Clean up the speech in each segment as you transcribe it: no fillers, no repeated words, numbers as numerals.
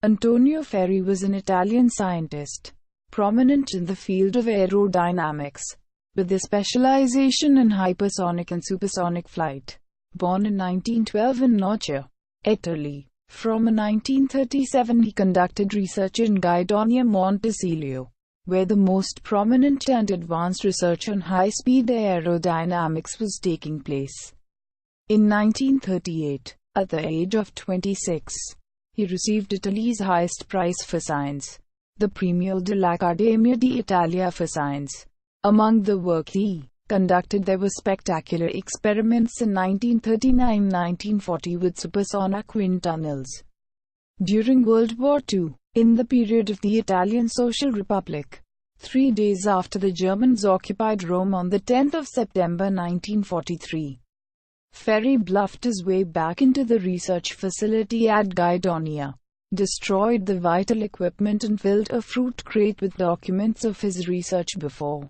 Antonio Ferri was an Italian scientist, prominent in the field of aerodynamics, with a specialization in hypersonic and supersonic flight. Born in 1912 in Noce, Italy. From 1937 he conducted research in Guidonia Montesilio, where the most prominent and advanced research on high-speed aerodynamics was taking place. In 1938, at the age of 26, he received Italy's highest prize for science, the Premio dell'Accademia d'Italia for Science. Among the work he conducted there were spectacular experiments in 1939-1940 with supersonic wind tunnels. During World War II, in the period of the Italian Social Republic, 3 days after the Germans occupied Rome on the 10th of September 1943, Ferri bluffed his way back into the research facility at Guidonia, destroyed the vital equipment and filled a fruit crate with documents of his research before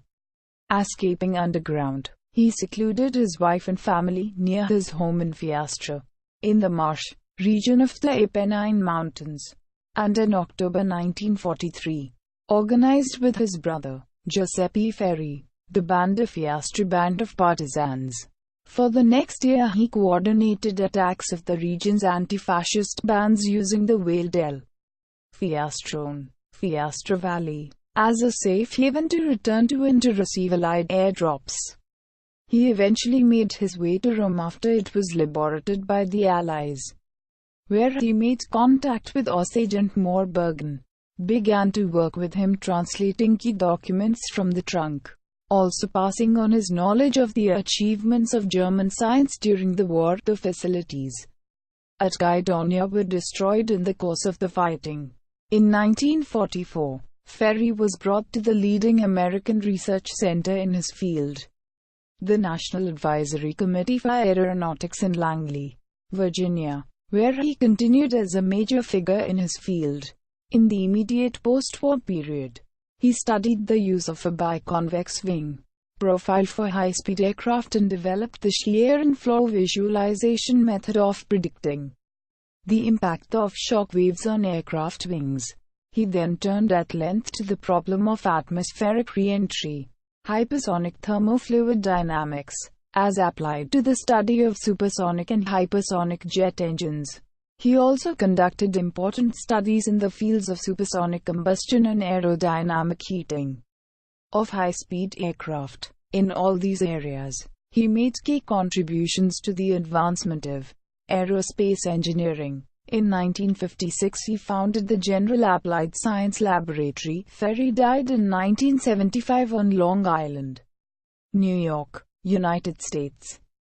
escaping underground. He secluded his wife and family near his home in Fiastra, in the marsh region of the Apennine Mountains, and in October 1943, organized with his brother, Giuseppe Ferri, the Banda Fiastra band of partisans. For the next year he coordinated attacks of the region's anti-fascist bands using the Valle del Fiastrone, Fiastra Valley, as a safe haven to return to and to receive Allied airdrops. He eventually made his way to Rome after it was liberated by the Allies, where he made contact with Sergeant Morbergen, began to work with him translating key documents from the trunk, also passing on his knowledge of the achievements of German science during the war. The facilities at Guidonia were destroyed in the course of the fighting. In 1944, Ferri was brought to the leading American research center in his field, the National Advisory Committee for Aeronautics in Langley, Virginia, where he continued as a major figure in his field. In the immediate post-war period, he studied the use of a biconvex wing profile for high-speed aircraft and developed the shear and flow visualization method of predicting the impact of shock waves on aircraft wings. He then turned at length to the problem of atmospheric re-entry, hypersonic thermofluid dynamics, as applied to the study of supersonic and hypersonic jet engines. He also conducted important studies in the fields of supersonic combustion and aerodynamic heating of high-speed aircraft. In all these areas, he made key contributions to the advancement of aerospace engineering. In 1956 he founded the General Applied Science Laboratory. Ferri died in 1975 on Long Island, New York, United States.